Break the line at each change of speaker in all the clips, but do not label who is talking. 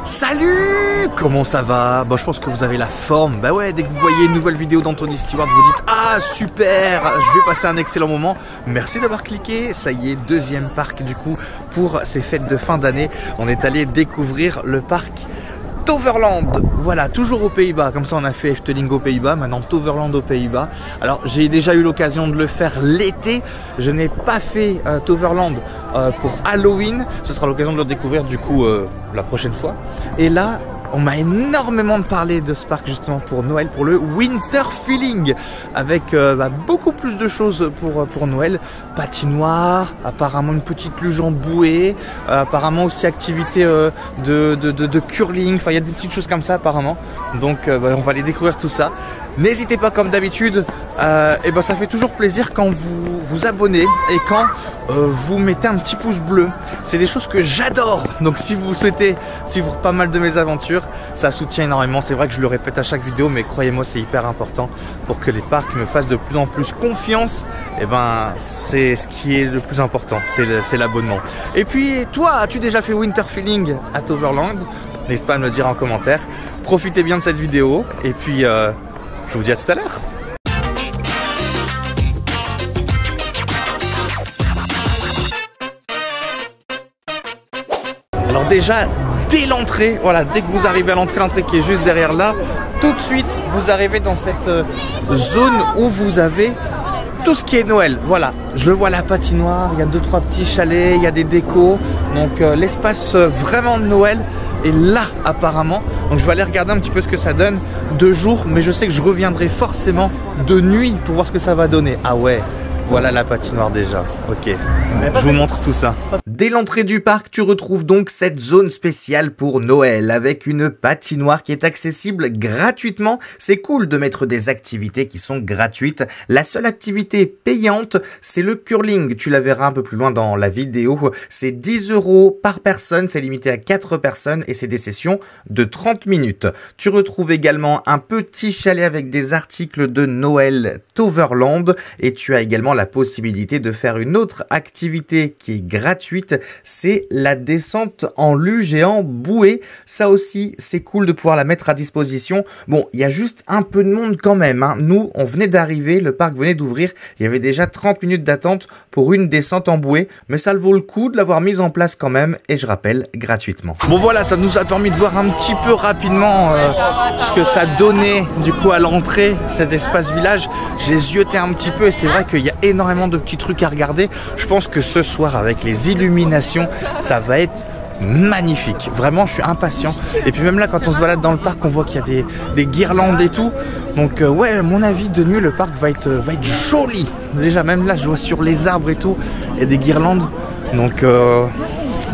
Salut! Comment ça va? Bon, je pense que vous avez la forme. Bah ouais, dès que vous voyez une nouvelle vidéo d'Anthony Stewart, vous dites ah super, je vais passer un excellent moment. Merci d'avoir cliqué. Ça y est, deuxième parc du coup pour ces fêtes de fin d'année. On est allé découvrir le parc Toverland, voilà, toujours aux Pays-Bas, comme ça on a fait Efteling aux Pays-Bas, maintenant Toverland aux Pays-Bas. Alors j'ai déjà eu l'occasion de le faire l'été, je n'ai pas fait Toverland pour Halloween, ce sera l'occasion de le découvrir du coup la prochaine fois. Et là, on m'a énormément parlé de ce parc justement pour Noël, pour le Winter Feeling, avec beaucoup plus de choses pour Noël. Patinoire, apparemment une petite luge en bouée, apparemment aussi activité de curling, enfin il y a des petites choses comme ça apparemment. Donc on va aller découvrir tout ça. N'hésitez pas comme d'habitude, ça fait toujours plaisir quand vous vous abonnez et quand vous mettez un petit pouce bleu. C'est des choses que j'adore. Donc si vous souhaitez suivre pas mal de mes aventures, ça soutient énormément. C'est vrai que je le répète à chaque vidéo, mais croyez-moi c'est hyper important pour que les parcs me fassent de plus en plus confiance. C'est ce qui est le plus important, c'est l'abonnement. Et puis toi, as-tu déjà fait Winter Feeling à Toverland? N'hésite pas à me le dire en commentaire. Profitez bien de cette vidéo et puis je vous dis à tout à l'heure. Alors déjà, dès l'entrée, voilà, dès que vous arrivez à l'entrée qui est juste derrière là, tout de suite, vous arrivez dans cette zone où vous avez tout ce qui est Noël. Voilà, je le vois, la patinoire, il y a 2-3 petits chalets, il y a des décos, donc l'espace vraiment de Noël est là apparemment. Donc je vais aller regarder un petit peu ce que ça donne de jour, mais je sais que je reviendrai forcément de nuit pour voir ce que ça va donner. Ah ouais, voilà la patinoire déjà. Ok, je vous montre tout ça. Dès l'entrée du parc, tu retrouves donc cette zone spéciale pour Noël avec une patinoire qui est accessible gratuitement. C'est cool de mettre des activités qui sont gratuites. La seule activité payante, c'est le curling. Tu la verras un peu plus loin dans la vidéo. C'est 10 € par personne, c'est limité à 4 personnes et c'est des sessions de 30 minutes. Tu retrouves également un petit chalet avec des articles de Noël Toverland et tu as également la possibilité de faire une autre activité qui est gratuite. C'est la descente en luge et en bouée. Ça aussi, c'est cool de pouvoir la mettre à disposition. Bon, il y a juste un peu de monde quand même, hein. Nous, on venait d'arriver, le parc venait d'ouvrir. Il y avait déjà 30 minutes d'attente pour une descente en bouée. Mais ça vaut le coup de l'avoir mise en place quand même. Et je rappelle, gratuitement. Bon voilà, ça nous a permis de voir un petit peu rapidement ce que ça donnait du coup à l'entrée, cet espace village. J'ai zioté un petit peu et c'est vrai qu'il y a énormément de petits trucs à regarder. Je pense que ce soir, avec les illuminations, ça va être magnifique. Vraiment, je suis impatient. Et puis même là, quand on se balade dans le parc, on voit qu'il y a des guirlandes et tout. Donc ouais, à mon avis, de nuit, le parc va être joli. Déjà, même là, je vois sur les arbres et tout, il y a des guirlandes. Donc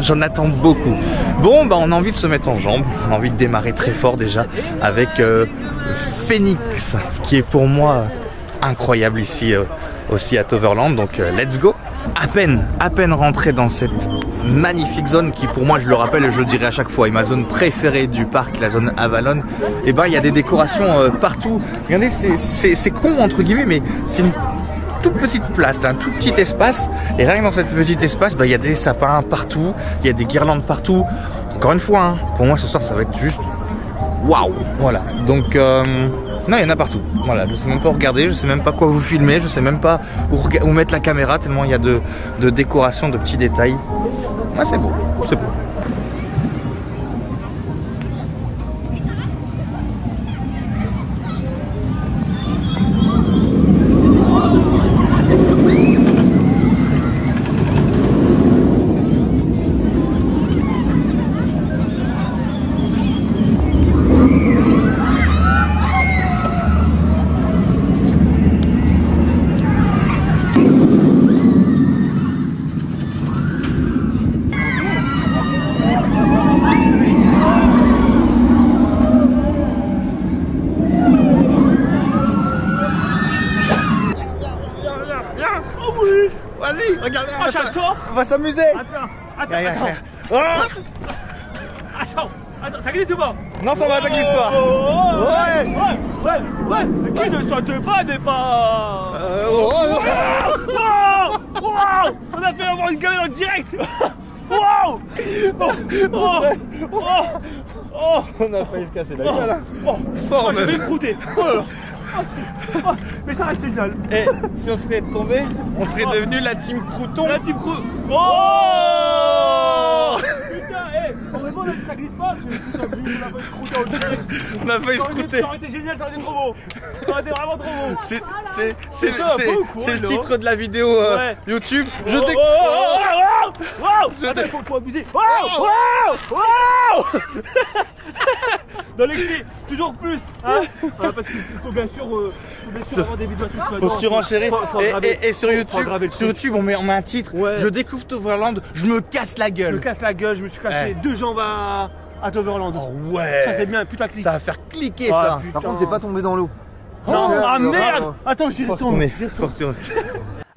j'en attends beaucoup. Bon, on a envie de se mettre en jambes. On a envie de démarrer très fort déjà avec Phoenix, qui est pour moi incroyable ici aussi à Toverland. Donc let's go. À peine rentré dans cette magnifique zone qui, pour moi, je le rappelle et je le dirai à chaque fois, est ma zone préférée du parc, la zone Avalon. Et il y a des décorations partout. Regardez, c'est con entre guillemets, mais c'est une toute petite place, un tout petit espace. Et rien que dans cette petite espace, il y a des sapins partout, il y a des guirlandes partout. Encore une fois, hein, pour moi ce soir ça va être juste waouh. Voilà. Donc non, il y en a partout. Voilà, je sais même pas où regarder, je sais même pas quoi vous filmer, je sais même pas où mettre la caméra tellement il y a de décoration, de petits détails. Ah, c'est beau, c'est beau. Vas-y, regarde, on va s'amuser.
Attends. Attends, ça glisse ou pas?
Non, ça glisse pas.
Ouais. Qui ne saute pas n'est pas... Wow, on a fait avoir une gamelle en direct. Waouh! Oh! Oh! Oh!
On a failli se casser la gueule.
Oh!
Fort
Je vais
même.
me croûter. Oh! Oh! Mais ça reste génial.
Et si on serait tombé, on serait devenu la team Crouton.
La team crew. Oh! Putain, hé! Heureusement, ça glisse pas. Putain, vu qu'on a failli se croûter en direct.
On a failli se croûter.
Ça aurait été génial, ça aurait été trop beau. Ça aurait été vraiment trop beau.
C'est le titre de la vidéo
Ouais.
YouTube.
Je découvre. Wow! Attends, faut abuser. Wow! Dans l'excès, toujours plus. Hein, parce qu'il faut bien sûr avoir des vidéos à tout
Faut surenchérir. Et sur
Faut
YouTube, on met un titre.
Ouais.
Je découvre Toverland, je me casse la
Je me
gueule.
casse la gueule, je me suis cassé 2 jambes à Toverland.
Oh ouais.
Ça c'est bien, putain clic.
Ça va faire cliquer
Ah,
ça.
putain.
Par contre, t'es pas tombé dans l'eau.
Non, ah merde.
Bravo.
Attends, j'y
Faut
retourne.
retourner. Faut retourner.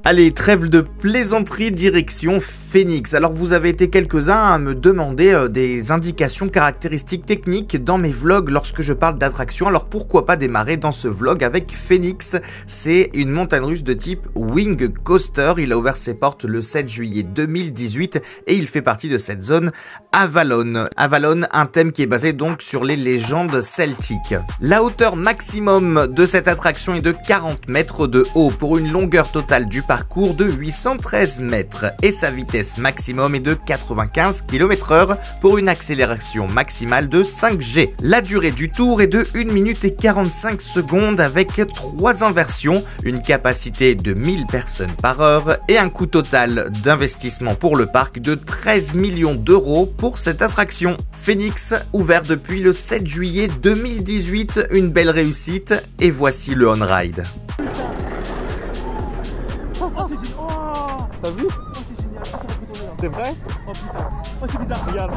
Allez, trêve de plaisanterie, direction Phoenix. Alors vous avez été quelques-uns à me demander des indications caractéristiques techniques dans mes vlogs lorsque je parle d'attraction. Alors pourquoi pas démarrer dans ce vlog avec Phoenix? C'est une montagne russe de type Wing Coaster. Il a ouvert ses portes le 7 juillet 2018 et il fait partie de cette zone Avalon. Avalon, un thème qui est basé donc sur les légendes celtiques. La hauteur maximum de cette attraction est de 40 mètres de haut pour une longueur totale du parcours de 813 mètres et sa vitesse maximum est de 95 km/h pour une accélération maximale de 5G. La durée du tour est de 1 minute et 45 secondes avec 3 inversions, une capacité de 1000 personnes par heure et un coût total d'investissement pour le parc de 13 millions d'euros pour cette attraction. Phoenix, ouvert depuis le 7 juillet 2018, une belle réussite et voici le on-ride.
T'as vu?
C'est génial, ça va tomber là.
T'es prêt?
Oh putain, oh c'est bizarre.
Regarde.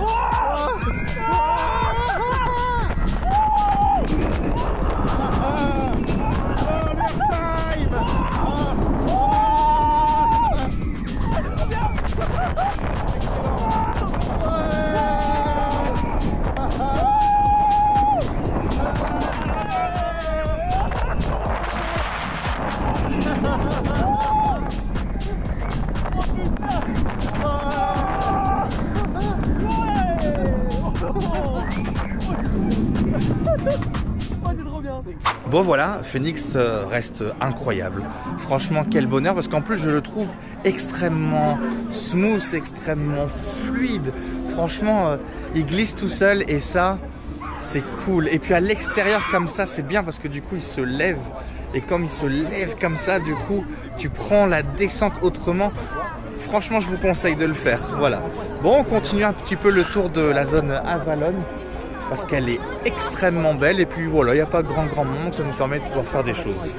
Bon voilà, Phoenix reste incroyable. Franchement, quel bonheur, parce qu'en plus je le trouve extrêmement smooth, extrêmement fluide. Franchement, il glisse tout seul et ça, c'est cool. Et puis à l'extérieur comme ça, c'est bien parce que du coup il se lève. Et comme il se lève comme ça, du coup, tu prends la descente autrement. Franchement, je vous conseille de le faire. Voilà. Bon, on continue un petit peu le tour de la zone Avalon, parce qu'elle est extrêmement belle. Et puis voilà, il n'y a pas grand monde, ça nous permet de pouvoir faire des choses.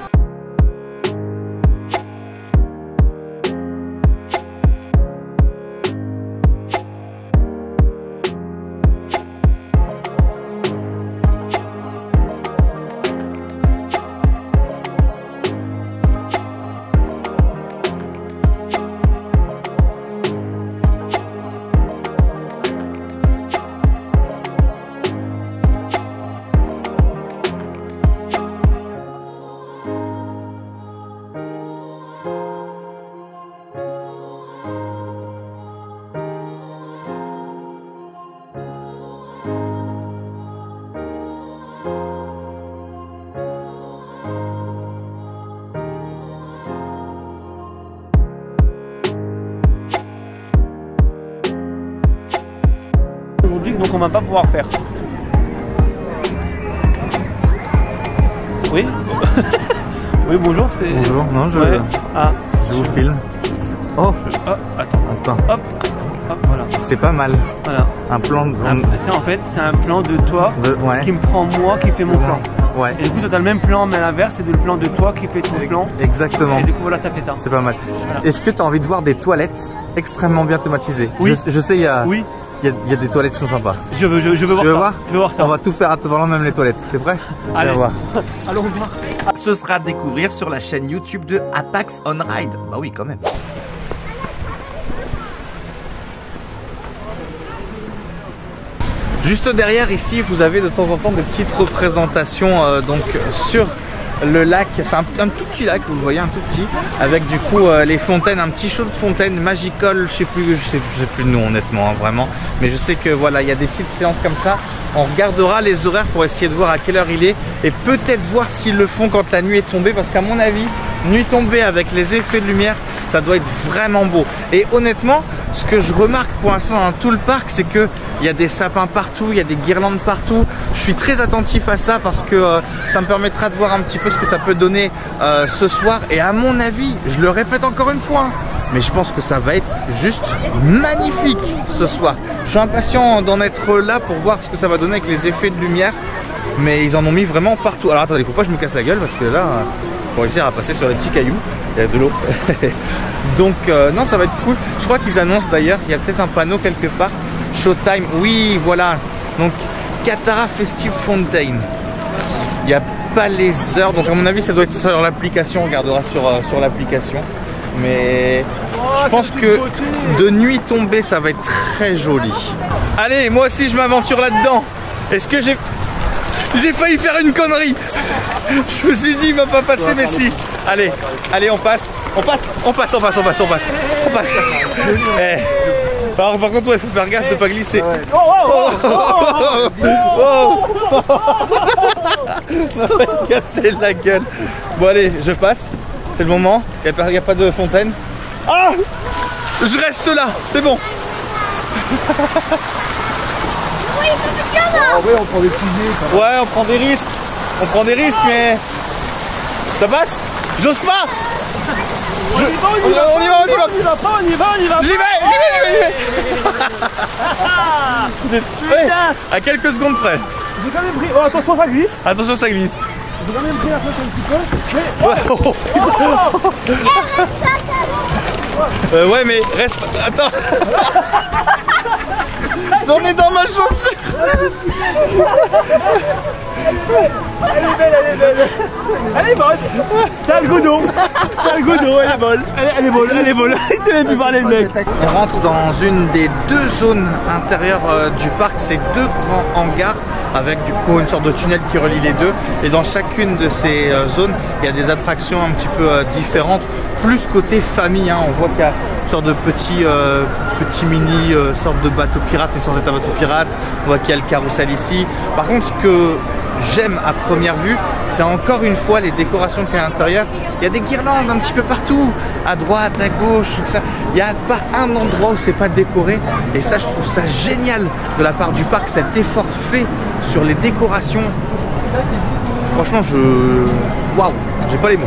Donc on va pas pouvoir faire. Oui. Oui, bonjour, c'est.
Bonjour, non, je vous filme. Oh, attends.
Hop, voilà.
C'est pas mal.
Voilà.
Un plan de...
En fait, c'est un plan de toi
Ouais.
qui me prend moi, qui fait mon plan.
Ouais.
Et du coup, tu as le même plan, mais à l'inverse, c'est le plan de toi qui fait ton plan.
Exactement.
Et du coup, voilà, t'as fait ça.
C'est pas mal.
Voilà.
Est-ce que tu as envie de voir des toilettes extrêmement bien thématisées?
Oui.
Je sais, il y a des toilettes qui sont sympas.
Je veux voir
Tu veux
ça.
voir?
Je veux voir ça.
On va tout faire à Toverland, même les toilettes. T'es prêt?
Allez.
Viens voir.
Alors, on vient.
Ce sera à découvrir sur la chaîne YouTube de Apax On Ride. Bah oui, quand même.
Juste derrière ici, vous avez de temps en temps des petites représentations donc sur le lac, c'est un tout petit lac, vous le voyez, un tout petit, avec du coup les fontaines, un petit show de fontaine, Magical, je sais plus le nom honnêtement, hein, vraiment, mais je sais que voilà, il y a des petites séances comme ça. On regardera les horaires pour essayer de voir à quelle heure il est et peut-être voir s'ils le font quand la nuit est tombée, parce qu'à mon avis, nuit tombée avec les effets de lumière, ça doit être vraiment beau. Et honnêtement, ce que je remarque pour l'instant dans tout le parc, c'est que il y a des sapins partout, il y a des guirlandes partout. Je suis très attentif à ça parce que ça me permettra de voir un petit peu ce que ça peut donner ce soir. Et à mon avis, je le répète encore une fois, hein, mais je pense que ça va être juste magnifique ce soir. Je suis impatient d'en être là pour voir ce que ça va donner avec les effets de lumière. Mais ils en ont mis vraiment partout. Alors attendez, faut pas que je me casse la gueule parce que là, pour réussir à passer sur les petits cailloux, il y a de l'eau. Donc non, ça va être cool. Je crois qu'ils annoncent d'ailleurs, il y a peut-être un panneau quelque part. Showtime, oui, voilà. Donc Katara Festive Fountain. Il n'y a pas les heures, donc à mon avis ça doit être sur l'application. On regardera sur l'application. Mais je pense que de nuit tombée, ça va être très joli. Allez, moi aussi je m'aventure là-dedans. Est-ce que j'ai failli faire une connerie? Je me suis dit il va pas passer, mais si. Allez, allez, on passe. Eh. Alors, par contre, il faut faire gaffe de pas glisser. On va se casser la gueule. Bon allez, je passe. C'est le moment. Il n'y a pas de fontaine. Ah, je reste là. C'est bon.
En vrai, on prend des petits.
Ouais, on prend des risques. Mais ça passe. J'ose pas. On y va. J'y vais. Ouais, à quelques secondes près.
J'ai quand même pris. Oh, attention, ça glisse.
Attention, ça glisse.
J'ai quand même pris la flotte un petit peu.
Ouais, mais reste. Attends. J'en ai dans ma chaussure.
Elle est bonne. T'as le goudon, elle est bonne. Il s'est même plus parler le mec.
On rentre dans une des deux zones intérieures du parc, c'est deux grands hangars avec du coup une sorte de tunnel qui relie les deux. Et dans chacune de ces zones, il y a des attractions un petit peu différentes, plus côté famille, hein. On voit qu'il y a une sorte de petit mini sorte de bateau pirate, mais sans être un bateau pirate. On voit qu'il y a le carrousel ici. Par contre, ce que j'aime à première vue, c'est encore une fois les décorations qu'il y a à l'intérieur. Il y a des guirlandes un petit peu partout, à droite, à gauche, tout ça. Il n'y a pas un endroit où c'est pas décoré. Et ça, je trouve ça génial de la part du parc, cet effort fait sur les décorations. Franchement, waouh, j'ai pas les mots.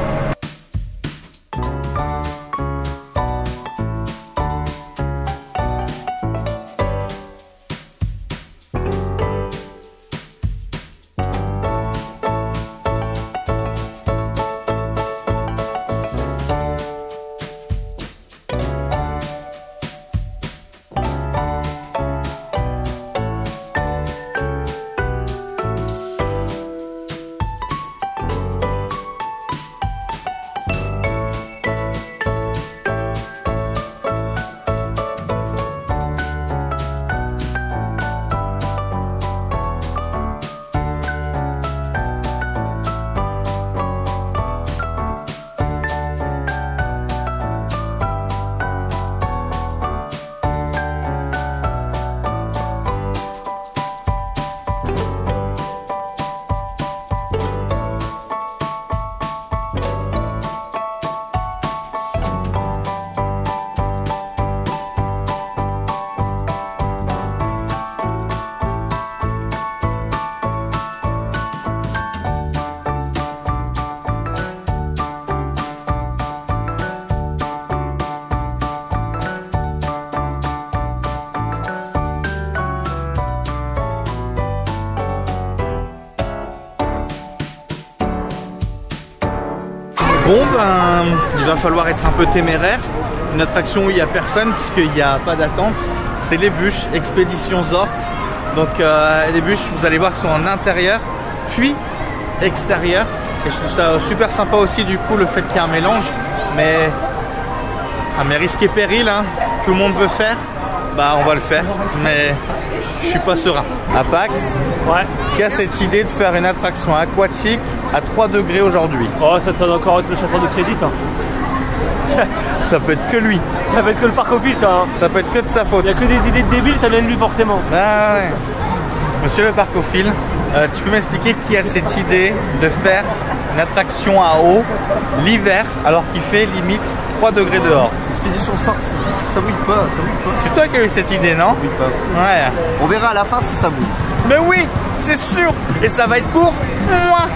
Bon ben, il va falloir être un peu téméraire. Une attraction où il n'y a personne puisqu'il n'y a pas d'attente, c'est les bûches, Expédition Zork. Donc les bûches, vous allez voir qu'elles sont en intérieur puis extérieur. Et je trouve ça super sympa aussi du coup le fait qu'il y ait un mélange. Mais risque et péril, hein, tout le monde veut faire, bah on va le faire. Mais je suis pas serein. Apax,
Ouais.
qui a cette idée de faire une attraction aquatique à 3 degrés aujourd'hui.
Oh, ça doit encore être le chasseur de crédit, ça.
Ça peut être que lui.
Ça va être que le parcophile, ça. Hein.
Ça peut être que de sa faute.
Il n'y a que des idées de débiles, ça vient de lui forcément.
Ah ouais. Monsieur le parcophile, tu peux m'expliquer qui a cette idée de faire une attraction à eau l'hiver alors qu'il fait limite 3 degrés dehors?
Expédition 5, ça bouille pas, ça bouille pas.
C'est toi qui as eu cette idée, non?
Ça bouille pas.
Ouais.
On verra à la fin si ça bouille.
Mais oui, c'est sûr. Et ça va être pour moi.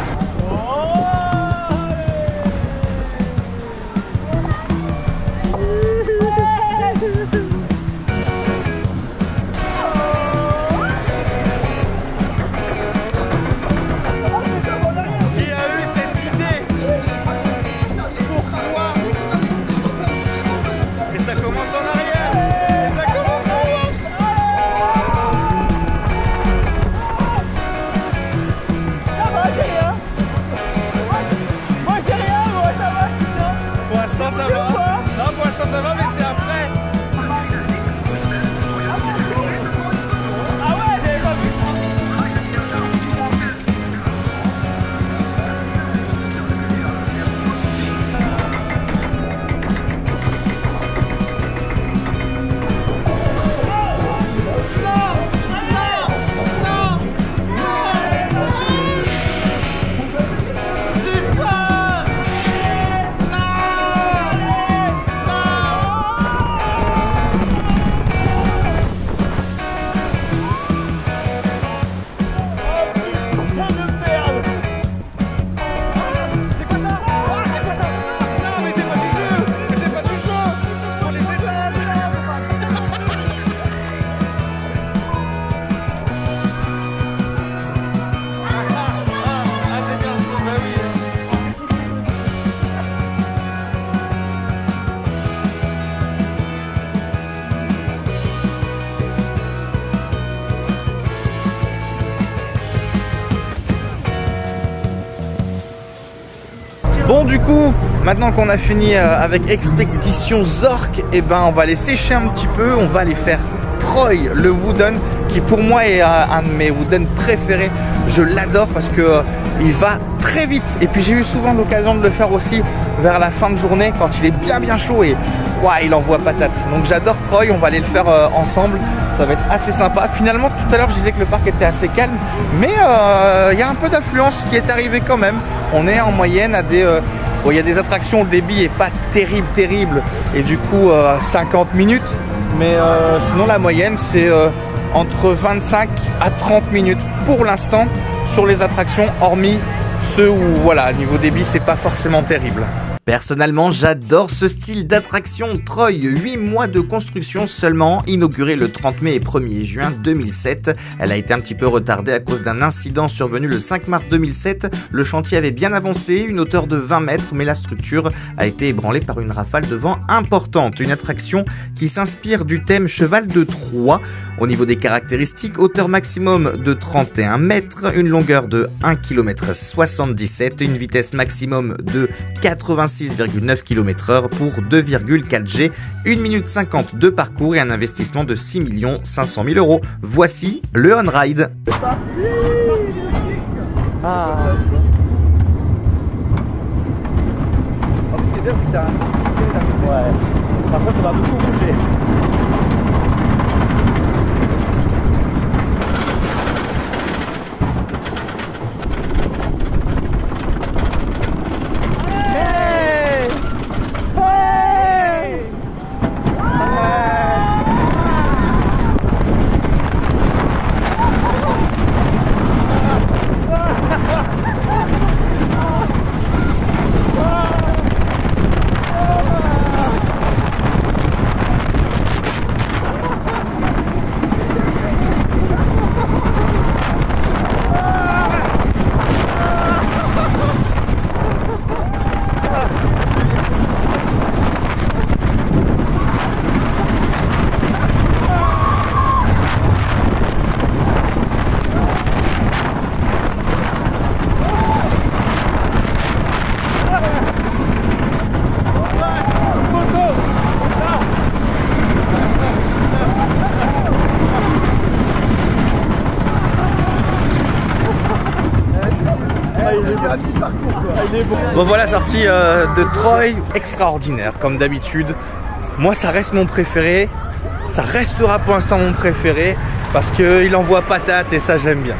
Bon, du coup, maintenant qu'on a fini avec Expédition Zork, et ben on va aller sécher un petit peu, on va aller faire Troy, le wooden, qui pour moi est un de mes wooden préférés. Je l'adore parce que il va très vite. Et puis j'ai eu souvent l'occasion de le faire aussi vers la fin de journée quand il est bien chaud et ouais, il envoie patate. Donc j'adore Troy, on va aller le faire ensemble. Ça va être assez sympa. Finalement, tout à l'heure, je disais que le parc était assez calme, mais il y a un peu d'affluence qui est arrivée quand même. On est en moyenne à des... bon, il y a des attractions, le débit est pas terrible, et du coup 50 minutes. Mais sinon, la moyenne, c'est entre 25 à 30 minutes pour l'instant sur les attractions, hormis ceux où, voilà, niveau débit, c'est pas forcément terrible.
Personnellement, j'adore ce style d'attraction. Troy, 8 mois de construction seulement, inaugurée le 30 mai et 1er juin 2007. Elle a été un petit peu retardée à cause d'un incident survenu le 5 mars 2007. Le chantier avait bien avancé, une hauteur de 20 mètres, mais la structure a été ébranlée par une rafale de vent importante. Une attraction qui s'inspire du thème Cheval de Troie. Au niveau des caractéristiques, hauteur maximum de 31 mètres, une longueur de 1 km 77, une vitesse maximum de 86,9 km/h pour 2,4 G, 1 minute 50 de parcours et un investissement de 6 500 000 €. Voici le on-ride.
C'est parti. Ah.
Ce qui est bien, c'est que t'as un...
Ouais. Par contre, on va beaucoup bouger.
Bon voilà, sortie de Troy, extraordinaire comme d'habitude. Moi ça reste mon préféré, ça restera pour l'instant mon préféré parce qu'il envoie patate et ça j'aime bien.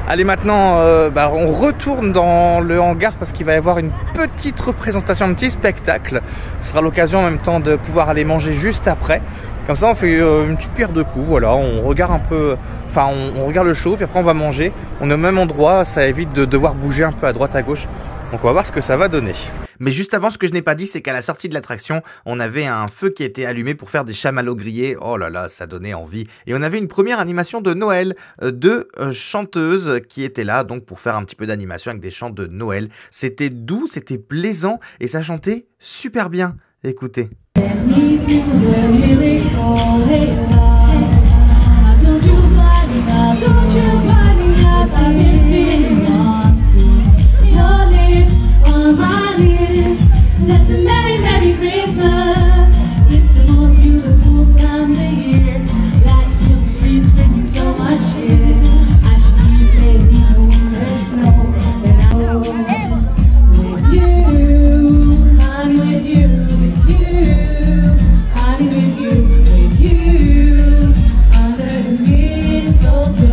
Allez maintenant, on retourne dans le hangar parce qu'il va y avoir une petite représentation, un petit spectacle. Ce sera l'occasion en même temps de pouvoir aller manger juste après. Comme ça on fait une petite pierre de coups, voilà, on regarde un peu, enfin on regarde le show puis après on va manger. On est au même endroit, ça évite de devoir bouger un peu à droite à gauche. Donc on va voir ce que ça va donner.
Mais juste avant, ce que je n'ai pas dit, c'est qu'à la sortie de l'attraction, on avait un feu qui était allumé pour faire des chamallows grillés. Oh là là, ça donnait envie. Et on avait une première animation de Noël, deux chanteuses qui étaient là, donc pour faire un petit peu d'animation avec des chants de Noël. C'était doux, c'était plaisant et ça chantait super bien. Écoutez.
That's a merry, merry Christmas. It's the most beautiful time of the year. Lights fill the streets, bringing so much cheer. I should keep playing in the winter snow. But I'm with you, honey, with you, with you, honey, with you, under the mistletoe.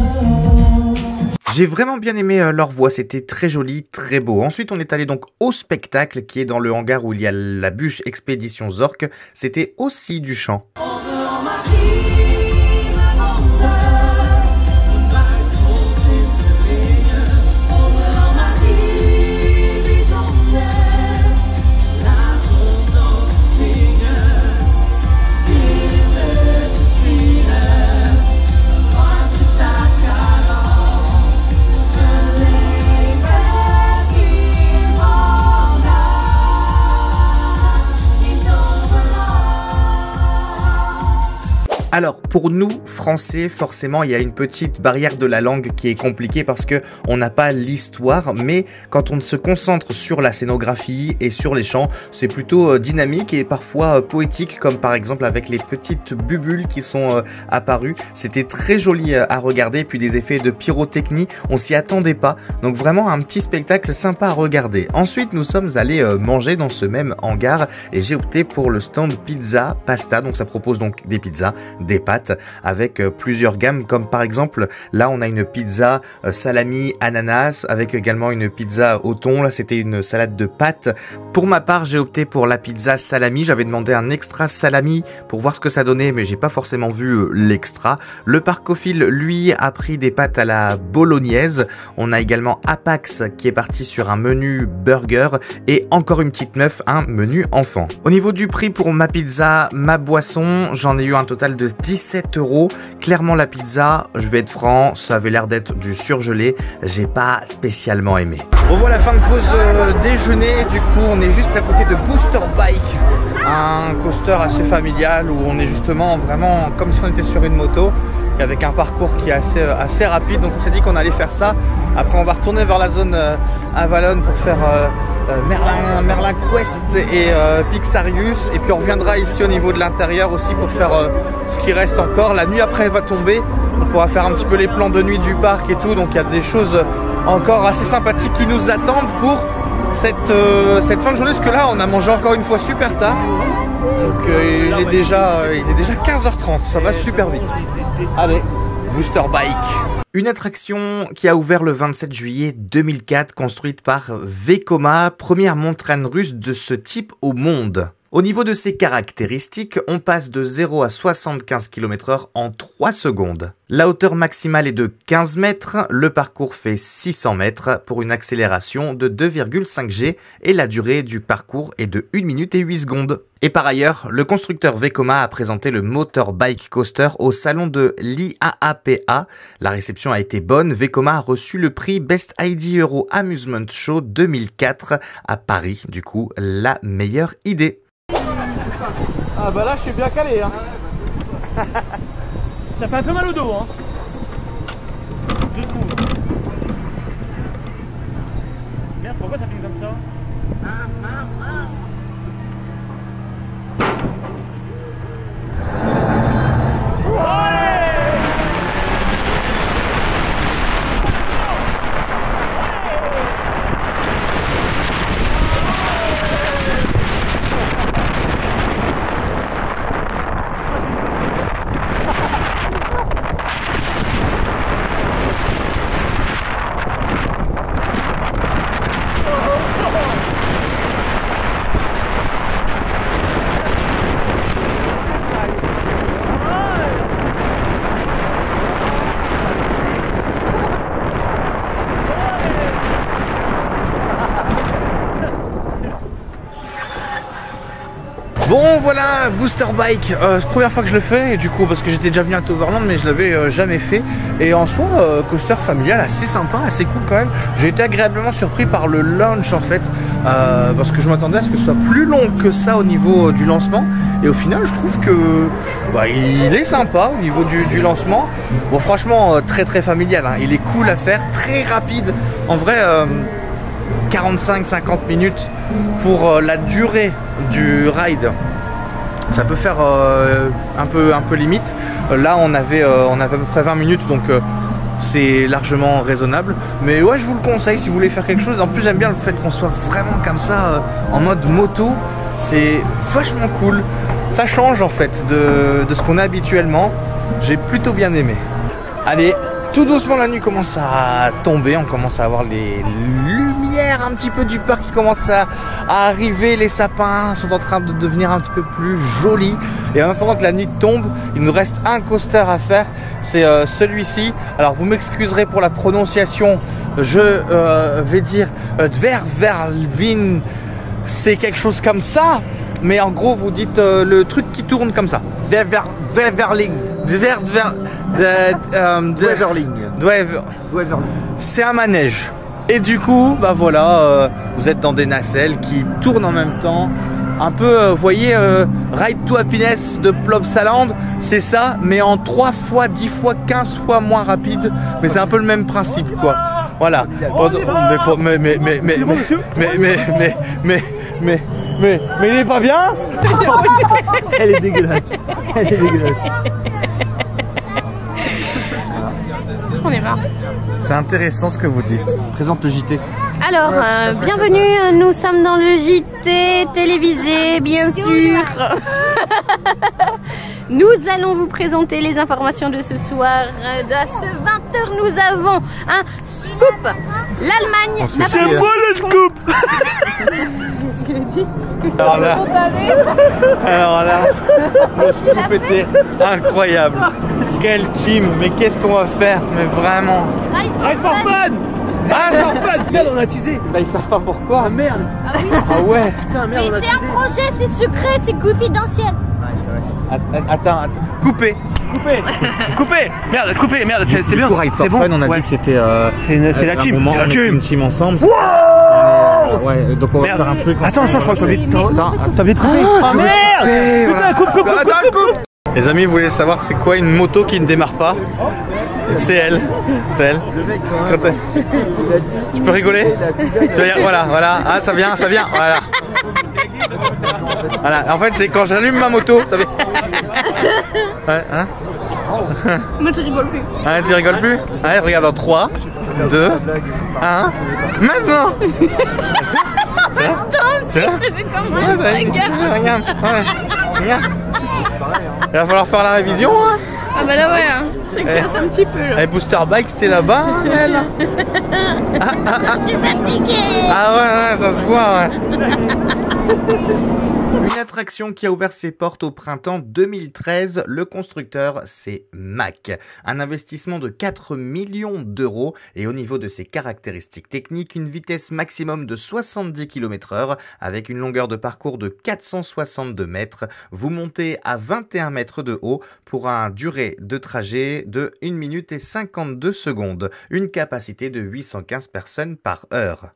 J'ai vraiment bien aimé leur voix, c'était très joli, très beau. Ensuite, on est allé donc au spectacle qui est dans le hangar où il y a la bûche Expédition Zork. C'était aussi du chant. Alors pour nous Français, forcément il y a une petite barrière de la langue qui est compliquée parce que on n'a pas l'histoire, mais quand on se concentre sur la scénographie et sur les chants, c'est plutôt dynamique et parfois poétique, comme par exemple avec les petites bubules qui sont apparues. C'était très joli à regarder, puis des effets de pyrotechnie, on s'y attendait pas, donc vraiment un petit spectacle sympa à regarder. Ensuite nous sommes allés manger dans ce même hangar et j'ai opté pour le stand pizza pasta, donc ça propose donc des pizzas, des pâtes avec plusieurs gammes, comme par exemple là on a une pizza salami ananas avec également une pizza au thon. Là c'était une salade de pâtes. Pour ma part j'ai opté pour la pizza salami, j'avais demandé un extra salami pour voir ce que ça donnait mais j'ai pas forcément vu l'extra. Le parcophile lui a pris des pâtes à la bolognaise. On a également Apax qui est parti sur un menu burger et encore une petite meuf, un menu enfant. Au niveau du prix pour ma pizza, ma boisson, j'en ai eu un total de 17 €. Clairement la pizza, je vais être franc, ça avait l'air d'être du surgelé, j'ai pas spécialement aimé.
On voit la fin de pause déjeuner, du coup on est juste à côté de Booster Bike, un coaster assez familial où on est justement vraiment comme si on était sur une moto et avec un parcours qui est assez rapide, donc on s'est dit qu'on allait faire ça. Après on va retourner vers la zone Avalon pour faire Merlin Quest et Pixarius, et puis on reviendra ici au niveau de l'intérieur aussi pour faire ce qui reste encore. La nuit après va tomber, on pourra faire un petit peu les plans de nuit du parc et tout, donc il y a des choses encore assez sympathiques qui nous attendent pour cette fin de journée, parce que là on a mangé encore une fois super tard, donc il est déjà 15h30, ça va super vite. Allez, Booster Bike.
Une attraction qui a ouvert le 27 juillet 2004, construite par Vekoma, première montagne russe de ce type au monde. Au niveau de ses caractéristiques, on passe de 0 à 75 km/h en 3 secondes. La hauteur maximale est de 15 mètres, le parcours fait 600 mètres pour une accélération de 2,5 G et la durée du parcours est de 1 minute et 8 secondes. Et par ailleurs, le constructeur Vekoma a présenté le Motor Bike Coaster au salon de l'IAAPA. La réception a été bonne, Vekoma a reçu le prix Best ID Euro Amusement Show 2004 à Paris, du coup la meilleure idée.
Ah bah là je suis bien calé hein. Ça fait un peu mal au dos hein. Je trouve. Merde, pourquoi ça fait comme ça?
Bon voilà, Booster Bike, première fois que je le fais, et du coup parce que j'étais déjà venu à Toverland mais je l'avais jamais fait. Et en soi, coaster familial assez sympa, assez cool quand même. J'ai été agréablement surpris par le launch en fait, parce que je m'attendais à ce que ce soit plus long que ça au niveau du lancement. Et au final je trouve que bah, il est sympa au niveau du lancement. Bon franchement très très familial, hein. Il est cool à faire, très rapide. En vrai 45-50 minutes pour la durée du ride, ça peut faire un peu limite. Là on avait à peu près 20 minutes, donc c'est largement raisonnable. Mais ouais, je vous le conseille si vous voulez faire quelque chose. En plus j'aime bien le fait qu'on soit vraiment comme ça en mode moto, c'est vachement cool. Ça change en fait de ce qu'on a habituellement. J'ai plutôt bien aimé. Allez, tout doucement la nuit commence à tomber, on commence à avoir les lumières un petit peu du parc qui commencent à arriver, les sapins sont en train de devenir un petit peu plus jolis. Et en attendant que la nuit tombe, il nous reste un coaster à faire, c'est celui-ci. Alors vous m'excuserez pour la prononciation, je vais dire Dververlvin, c'est quelque chose comme ça, mais en gros vous dites le truc qui tourne comme ça.
Dververling.
C'est un manège. Et du coup, bah voilà, vous êtes dans des nacelles qui tournent en même temps. Un peu, vous voyez, Ride to Happiness de Plopsaland, c'est ça, mais en 3 fois, 10 fois, 15 fois moins rapide. Mais c'est un peu le même principe, quoi. Voilà. Mais il est pas bien?
Elle est dégueulasse. Elle est dégueulasse.
J'en ai marre.
C'est intéressant ce que vous dites.
Présente le JT.
Alors, bienvenue, nous sommes dans le JT télévisé, bien sûr. Nous allons vous présenter les informations de ce soir. À ce 20h, nous avons un scoop. L'Allemagne n'a pas...
C'est moi le scoop.
Qu'est-ce qu'il a dit?
Alors là, le scoop était incroyable. Quel team, mais qu'est-ce qu'on va faire? Mais vraiment.
Ride for fun.
Ah,
Ride for fun. Merde, on a teasé.
bah, ils savent pas pourquoi.
Ah merde.
Ah ouais.
Putain, merde, on a
Mais c'est un
teasé.
projet, c'est secret, c'est confidentiel.
Attends, coupez.
Coupé. Merde, coupé. Merde, c'est bien.
Pour Ride for
C'est bon.
Fun, on a
Ouais.
dit que c'était
C'est la team.
moment,
C'est la
on était
team.
une team ensemble. Ouais, donc on va
Merde.
faire un truc.
Attends, je crois que t'as oublié de
Attends,
T'as oublié de couper. Ah merde. Putain, coupe.
Attends, coupe. Les amis, vous voulez savoir c'est quoi une moto qui ne démarre pas? C'est elle. C'est elle. Quand tu peux rigoler? Tu vas dire, voilà. Ah, ça vient, voilà. Voilà, en fait, c'est quand j'allume ma moto, ça fait... Ouais, hein?
Moi, je rigole plus.
Hein, tu rigoles plus? Ouais, regarde, dans 3, 2, 1, maintenant!
Attends, si je fais comme moi,
Regarde, regarde. Il va falloir faire la révision, hein?
Ah bah là, ouais, hein. C'est clair, c'est un petit peu, là.
Et Booster Bike, c'était là-bas, hein, elle?
Je suis fatiguée.
Ah ouais, ça se voit, ouais.
Une attraction qui a ouvert ses portes au printemps 2013, le constructeur c'est Mack. Un investissement de 4 millions d'euros et au niveau de ses caractéristiques techniques, une vitesse maximum de 70 km/h avec une longueur de parcours de 462 mètres. Vous montez à 21 mètres de haut pour une durée de trajet de 1 minute et 52 secondes. Une capacité de 815 personnes par heure.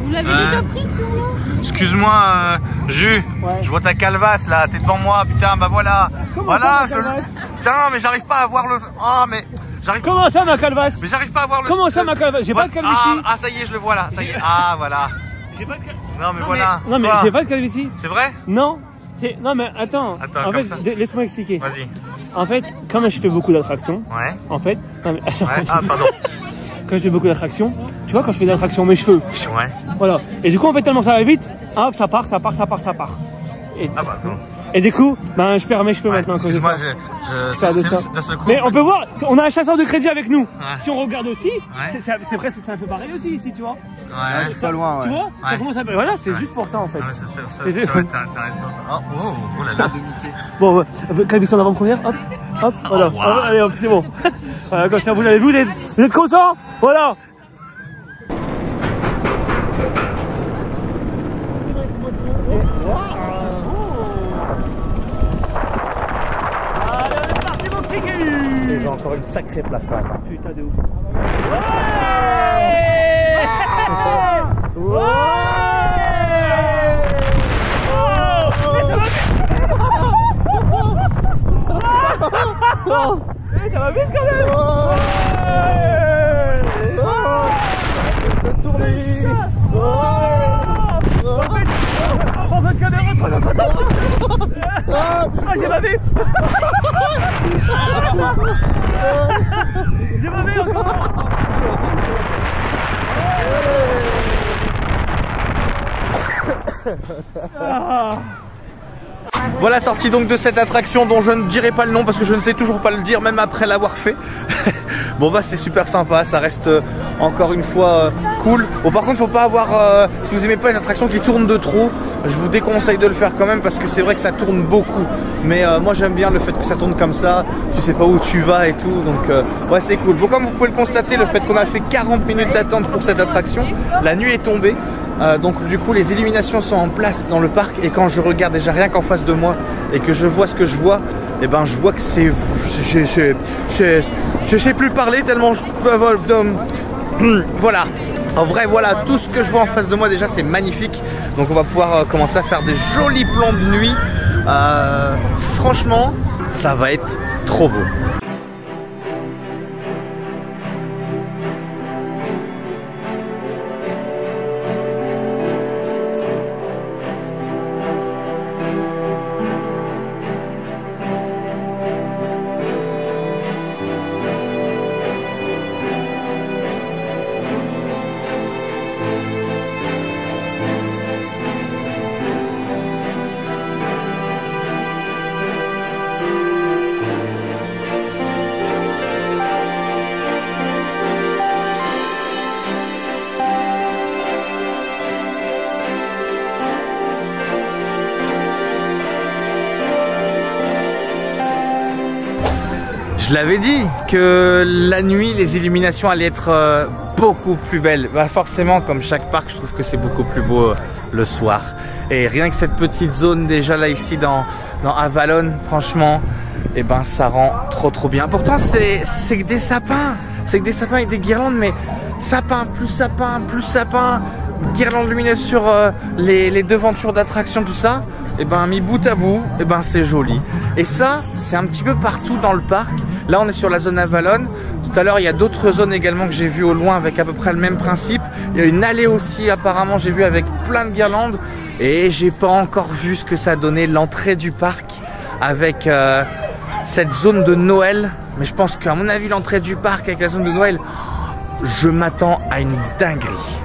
Vous l'avez déjà prise pour moi?
Excuse-moi, Jus, je vois ta calvasse là, t'es devant moi, putain, bah voilà. Voilà, putain, mais j'arrive pas à voir le... Oh, mais j'arrive...
Comment ça, ma calvasse?
Mais j'arrive pas à voir le...
Comment ça, ma calvasse? J'ai pas de calvitie.
Ah, ça y est, je le vois là, ça y est. Ah, voilà.
J'ai pas de calvitie.
Non, mais voilà.
Non, mais
Quoi
j'ai pas de calvitie.
C'est vrai?
Non. Non, mais attends.
Attends,
en
comme
fait,
ça.
laisse-moi expliquer.
Vas-y.
En fait, comme je fais beaucoup d'attractions,
Ouais.
en fait, non, mais,
Ouais. Ah, pardon.
quand je fais beaucoup d'attractions, tu vois, quand je fais des attractions, mes cheveux,
Ouais.
voilà. Et du coup, en fait, tellement ça va vite, hop, ça part. Et,
Ah, bah, non.
et du coup, ben, je perds mes cheveux
Ouais,
maintenant. Quand je
excuse-moi,
fais ça.
je...
Ça, de ça.
D'un seul coup...
Mais on peut voir, on a un chasseur de crédit avec nous.
Ouais.
Si on regarde aussi, c'est vrai, c'est un peu pareil aussi ici, tu vois.
Ouais.
C'est pas loin,
Tu
ouais.
vois, ça commence à... Voilà, c'est
Ouais.
juste pour ça en fait.
Ah, mais c'est
C'est
vrai,
juste-
t'as raison. Oh là là.
Bon, calvitie en avant-première, hop, voilà.
wow.
Allez, hop, c'est bon. Voilà, comme ça, vous l'avez vu, vous êtes contents? Voilà.
ils ont encore une sacrée place quand même.
Putain de ouf. Ça va vite quand même. On va te caméra, ah, j'ai ma vie. J'ai ma vie encore.
Voilà, sortie donc de cette attraction dont je ne dirai pas le nom parce que je ne sais toujours pas le dire même après l'avoir fait. Bon bah c'est super sympa, ça reste encore une fois cool. Bon par contre faut pas avoir, si vous aimez pas les attractions qui tournent de trop, je vous déconseille de le faire quand même parce que c'est vrai que ça tourne beaucoup. Mais moi j'aime bien le fait que ça tourne comme ça, tu sais pas où tu vas et tout, donc ouais c'est cool. Bon comme vous pouvez le constater, le fait qu'on a fait 40 minutes d'attente pour cette attraction, la nuit est tombée. Donc du coup les illuminations sont en place dans le parc et quand je regarde déjà rien qu'en face de moi et que je vois ce que je vois, et ben je vois que c'est... Je sais plus parler tellement je... Voilà. En vrai voilà, tout ce que je vois en face de moi déjà c'est magnifique. Donc on va pouvoir commencer à faire des jolis plans de nuit. Franchement ça va être trop beau. Je l'avais dit que la nuit, les illuminations allaient être beaucoup plus belles. Bah forcément, comme chaque parc, je trouve que c'est beaucoup plus beau le soir. Et rien que cette petite zone déjà là ici dans Avalon, franchement, et ben ça rend trop bien. Pourtant c'est que des sapins, c'est que des sapins et des guirlandes, mais sapin, guirlandes lumineuses sur les devantures d'attraction, tout ça. Et ben mis bout à bout, et ben c'est joli. Et ça, c'est un petit peu partout dans le parc. Là, on est sur la zone Avalon. Tout à l'heure, il y a d'autres zones également que j'ai vues au loin avec à peu près le même principe. Il y a une allée aussi, apparemment, j'ai vu avec plein de guirlandes. Et j'ai pas encore vu ce que ça donnait l'entrée du parc avec cette zone de Noël. Mais je pense qu'à mon avis, l'entrée du parc avec la zone de Noël, je m'attends à une dinguerie.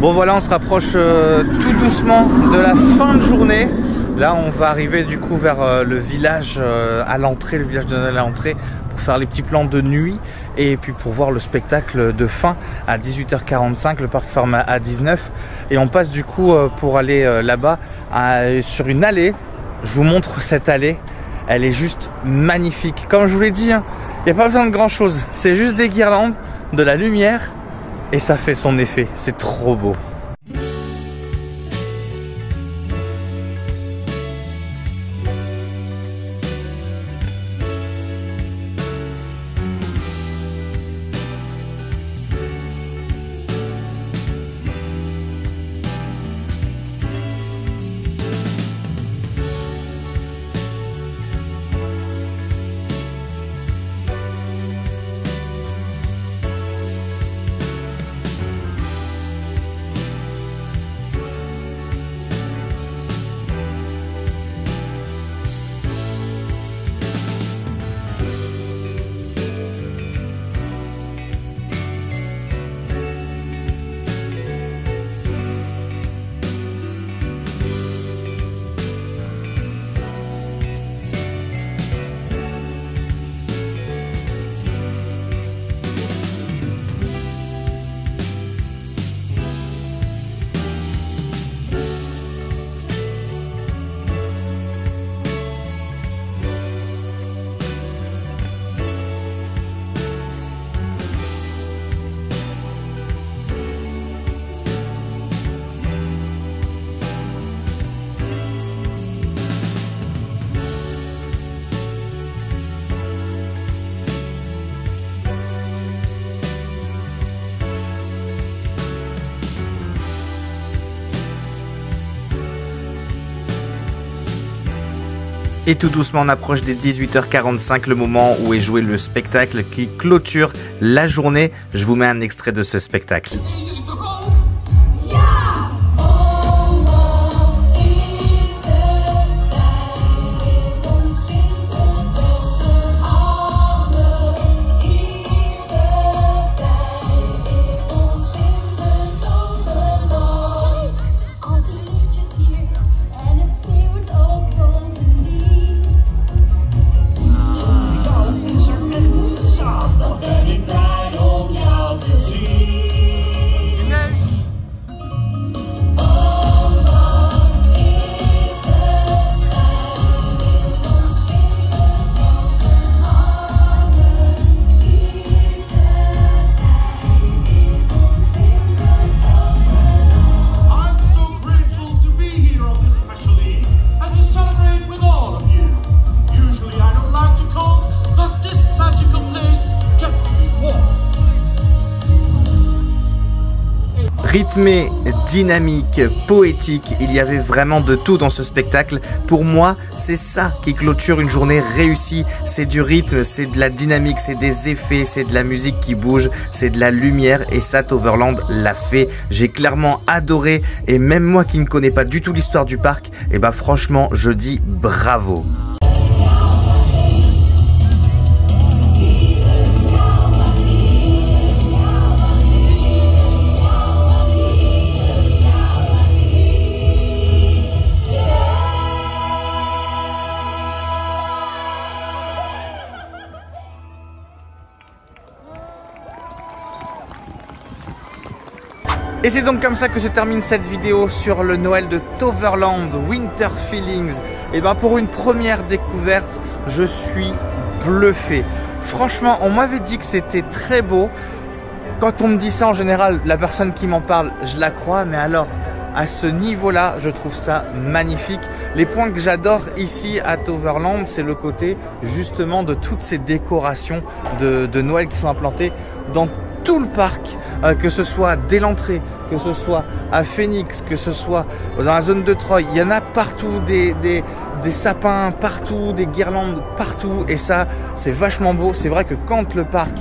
Bon voilà, on se rapproche tout doucement de la fin de journée. Là, on va arriver du coup vers le village à l'entrée, le village de Noël à l'entrée, pour faire les petits plans de nuit et puis pour voir le spectacle de fin à 18h45. Le parc ferme à 19h et on passe du coup pour aller là-bas sur une allée. Je vous montre cette allée, elle est juste magnifique. Comme je vous l'ai dit, il n'y a pas besoin de grand chose, c'est juste des guirlandes, de la lumière et ça fait son effet, c'est trop beau.
Et tout doucement on approche des 18h45, le moment où est joué le spectacle qui clôture la journée. Je vous mets un extrait de ce spectacle. Rythmé, dynamique, poétique, il y avait vraiment de tout dans ce spectacle. Pour moi, c'est ça qui clôture une journée réussie. C'est du rythme, c'est de la dynamique, c'est des effets, c'est de la musique qui bouge, c'est de la lumière et ça, Toverland l'a fait. J'ai clairement adoré et même moi qui ne connais pas du tout l'histoire du parc, et bah franchement, je dis bravo.
Et c'est donc comme ça que se termine cette vidéo sur le Noël de Toverland Winter Feelings. Et ben pour une première découverte, je suis bluffé. Franchement, on m'avait dit que c'était très beau. Quand on me dit ça en général, la personne qui m'en parle, je la crois. Mais alors, à ce niveau-là, je trouve ça magnifique. Les points que j'adore ici à Toverland, c'est le côté justement de toutes ces décorations de Noël qui sont implantées dans tout le parc, que ce soit dès l'entrée, que ce soit à Phoenix, que ce soit dans la zone de Troy. Il y en a partout, des sapins partout, des guirlandes partout. Et ça, c'est vachement beau. C'est vrai que quand le parc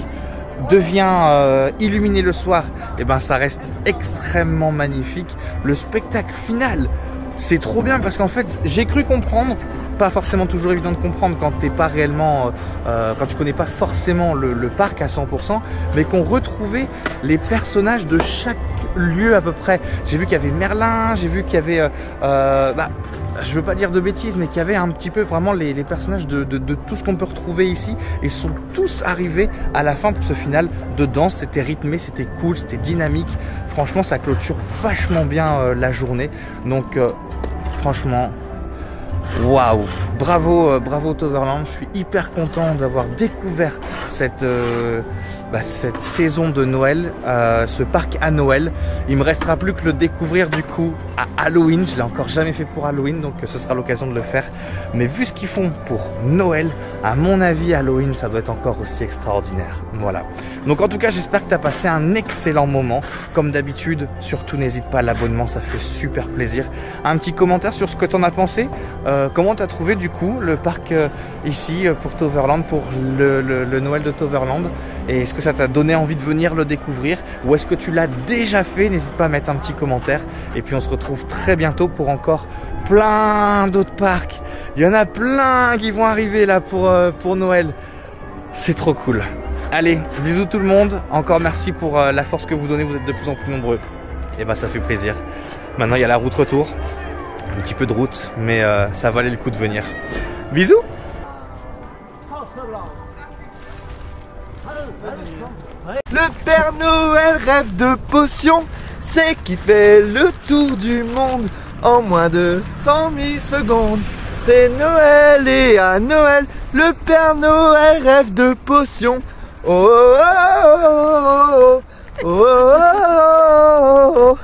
devient illuminé le soir, et ben ça reste extrêmement magnifique. Le spectacle final, c'est trop bien parce qu'en fait, j'ai cru comprendre, pas forcément toujours évident de comprendre quand t'es pas réellement, quand tu connais pas forcément le parc à 100%, mais qu'on retrouvait les personnages de chaque lieu à peu près. J'ai vu qu'il y avait Merlin, j'ai vu qu'il y avait, je veux pas dire de bêtises, mais qu'il y avait un petit peu vraiment les personnages de tout ce qu'on peut retrouver ici. Et sont tous arrivés à la fin pour ce final de danse. C'était rythmé, c'était cool, c'était dynamique. Franchement, ça clôture vachement bien la journée. Donc, franchement, waouh, bravo, bravo Toverland. Je suis hyper content d'avoir découvert cette saison de Noël, ce parc à Noël. Il me restera plus que le découvrir du coup à Halloween. Je l'ai encore jamais fait pour Halloween, donc ce sera l'occasion de le faire. Mais vu ce qu'ils font pour Noël, à mon avis Halloween ça doit être encore aussi extraordinaire. Voilà. Donc en tout cas j'espère que tu as passé un excellent moment. Comme d'habitude, surtout n'hésite pas à l'abonnement, ça fait super plaisir. Un petit commentaire sur ce que tu en as pensé. Comment tu as trouvé du coup le parc ici pour Toverland, pour le Noël de Toverland? Et est-ce que ça t'a donné envie de venir le découvrir ou est-ce que tu l'as déjà fait? N'hésite pas à mettre un petit commentaire. Et puis on se retrouve très bientôt pour encore plein d'autres parcs. Il y en a plein qui vont arriver là pour Noël. C'est trop cool. Allez, bisous tout le monde. Encore merci pour la force que vous donnez. Vous êtes de plus en plus nombreux. Et bah ça fait plaisir. Maintenant il y a la route retour. Un petit peu de route, mais ça valait le coup de venir. Bisous.
Le Père Noël rêve de potions, c'est qui fait le tour du monde en moins de 100 000 secondes. C'est Noël et à Noël, le Père Noël rêve de potions. Oh oh oh oh oh oh oh.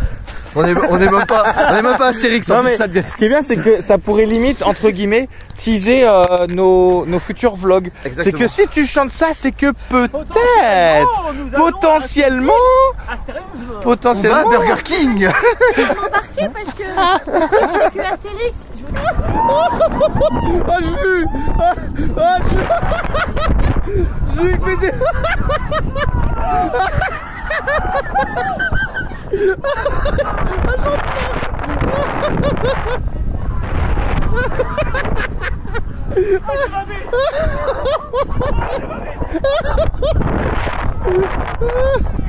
On est même pas Astérix.
Non, mais ce qui est bien, c'est que ça pourrait limite, entre guillemets, teaser nos futurs vlogs. C'est que si tu chantes ça, c'est que peut-être, potentiellement,
On va à Burger King.
Embarqué parce que le truc c'est que Astérix, je vous
Ah, Jules! Ah, Jules! Je lui fais des... Ah,